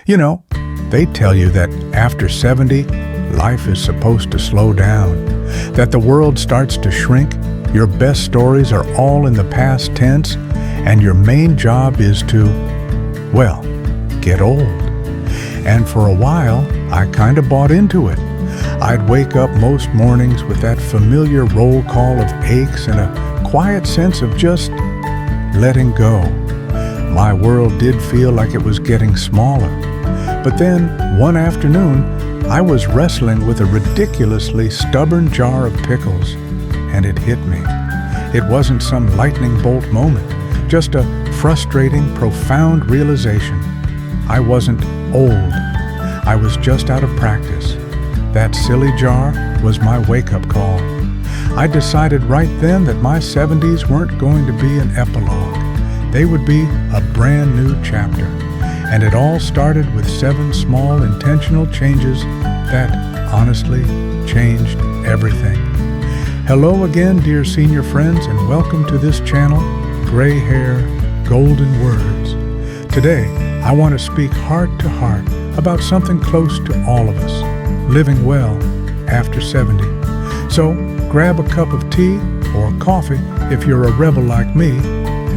You know, they tell you that after 70, life is supposed to slow down, that the world starts to shrink, your best stories are all in the past tense, and your main job is to, well, get old. And for a while, I kind of bought into it. I'd wake up most mornings with that familiar roll call of aches and a quiet sense of just letting go. My world did feel like it was getting smaller. But then, one afternoon, I was wrestling with a ridiculously stubborn jar of pickles, and it hit me. It wasn't some lightning bolt moment, just a frustrating, profound realization. I wasn't old. I was just out of practice. That silly jar was my wake-up call. I decided right then that my 70s weren't going to be an epilogue. They would be a brand new chapter. And it all started with 7 small intentional changes that, honestly, changed everything. Hello again, dear senior friends, and welcome to this channel, Gray Hair, Golden Words. Today, I want to speak heart to heart about something close to all of us, living well after 70. So, grab a cup of tea or coffee if you're a rebel like me,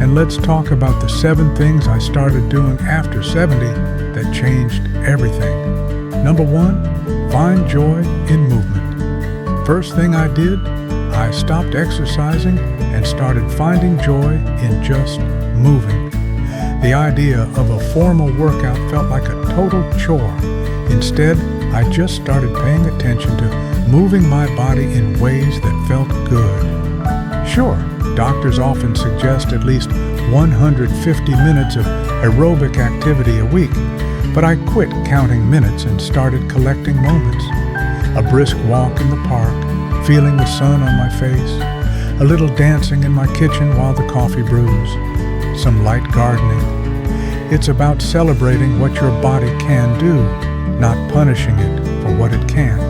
and let's talk about the 7 things I started doing after 70 that changed everything. Number 1, find joy in movement. First thing I did, I stopped exercising and started finding joy in just moving. The idea of a formal workout felt like a total chore. Instead, I just started paying attention to moving my body in ways that felt good. Sure, doctors often suggest at least 150 minutes of aerobic activity a week, but I quit counting minutes and started collecting moments. A brisk walk in the park, feeling the sun on my face, a little dancing in my kitchen while the coffee brews, some light gardening. It's about celebrating what your body can do, not punishing it for what it can't.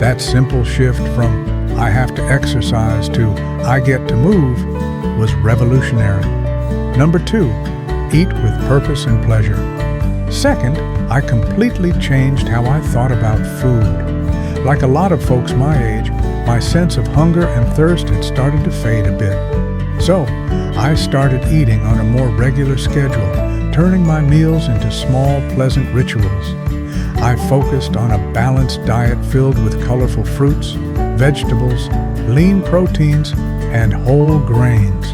That simple shift from I have to exercise to I get to move was revolutionary. Number 2, eat with purpose and pleasure. Second, I completely changed how I thought about food. Like a lot of folks my age, my sense of hunger and thirst had started to fade a bit. So, I started eating on a more regular schedule, turning my meals into small, pleasant rituals. I focused on a balanced diet filled with colorful fruits, vegetables, lean proteins, and whole grains.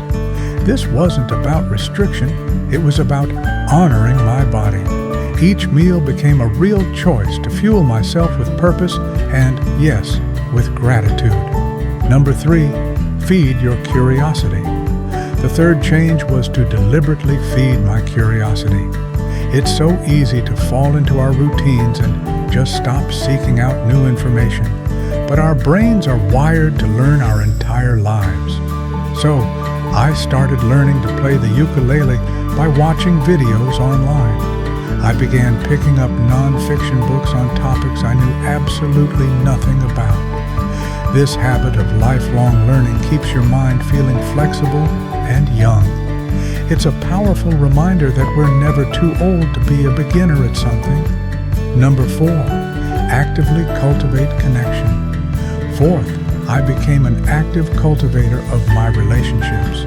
This wasn't about restriction, it was about honoring my body. Each meal became a real choice to fuel myself with purpose and, yes, with gratitude. Number 3, feed your curiosity. The third change was to deliberately feed my curiosity. It's so easy to fall into our routines and just stop seeking out new information. But our brains are wired to learn our entire lives. So, I started learning to play the ukulele by watching videos online. I began picking up non-fiction books on topics I knew absolutely nothing about. This habit of lifelong learning keeps your mind feeling flexible and young. It's a powerful reminder that we're never too old to be a beginner at something. Number 4, actively cultivate connection. Fourth, I became an active cultivator of my relationships.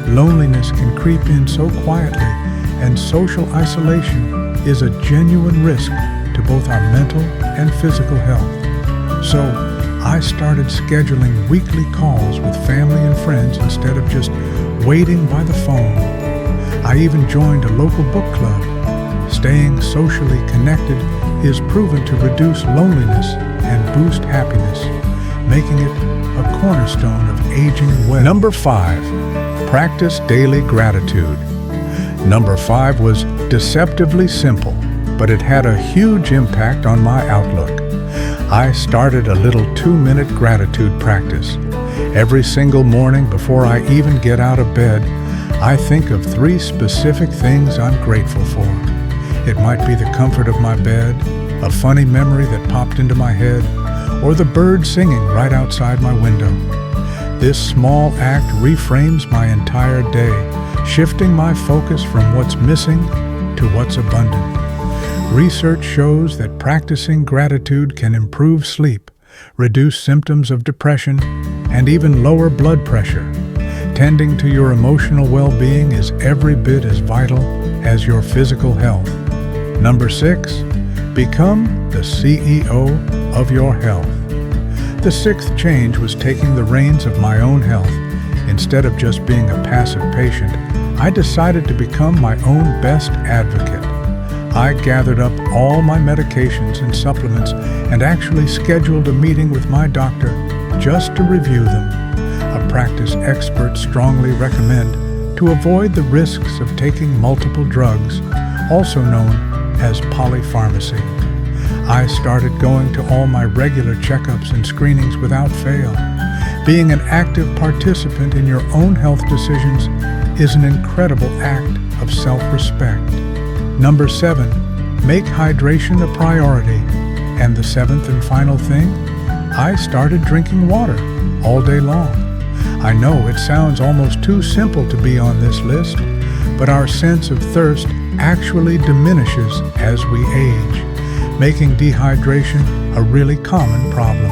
Loneliness can creep in so quietly, and social isolation is a genuine risk to both our mental and physical health. So, I started scheduling weekly calls with family and friends instead of just waiting by the phone. I even joined a local book club. Staying socially connected is proven to reduce loneliness and boost happiness, making it a cornerstone of aging well. Number 5, practice daily gratitude. Number 5 was deceptively simple, but it had a huge impact on my outlook. I started a little 2-minute gratitude practice. Every single morning before I even get out of bed, I think of 3 specific things I'm grateful for. It might be the comfort of my bed, a funny memory that popped into my head, or the bird singing right outside my window. This small act reframes my entire day, shifting my focus from what's missing to what's abundant. Research shows that practicing gratitude can improve sleep, reduce symptoms of depression, and even lower blood pressure. Tending to your emotional well-being is every bit as vital as your physical health. Number 6, become the CEO of your health. The sixth change was taking the reins of my own health. Instead of just being a passive patient, I decided to become my own best advocate. I gathered up all my medications and supplements and actually scheduled a meeting with my doctor just to review them, a practice experts strongly recommend to avoid the risks of taking multiple drugs, also known as polypharmacy. I started going to all my regular checkups and screenings without fail. Being an active participant in your own health decisions is an incredible act of self-respect. Number 7, make hydration a priority. And the seventh and final thing, I started drinking water all day long. I know it sounds almost too simple to be on this list, but our sense of thirst actually diminishes as we age, making dehydration a really common problem.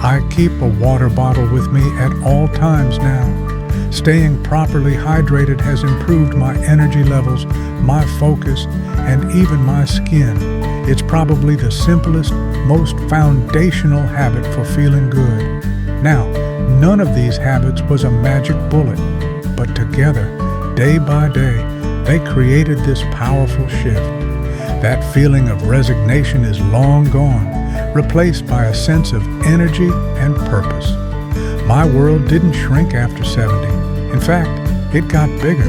I keep a water bottle with me at all times now. Staying properly hydrated has improved my energy levels, my focus, and even my skin. It's probably the simplest, most foundational habit for feeling good. Now, none of these habits was a magic bullet, but together, day by day, they created this powerful shift. That feeling of resignation is long gone, replaced by a sense of energy and purpose. My world didn't shrink after 70. In fact, it got bigger.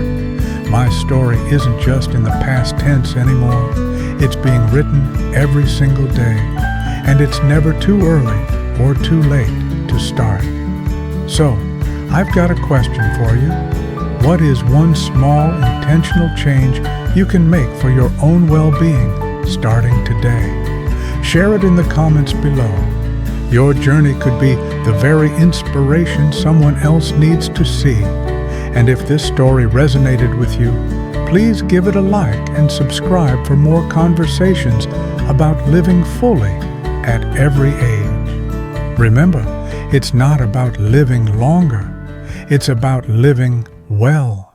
My story isn't just in the past tense anymore. It's being written every single day, and it's never too early or too late to start. So, I've got a question for you. What is one small, intentional change you can make for your own well-being starting today? Share it in the comments below. Your journey could be the very inspiration someone else needs to see. And if this story resonated with you, please give it a like and subscribe for more conversations about living fully at every age. Remember, it's not about living longer. It's about living well.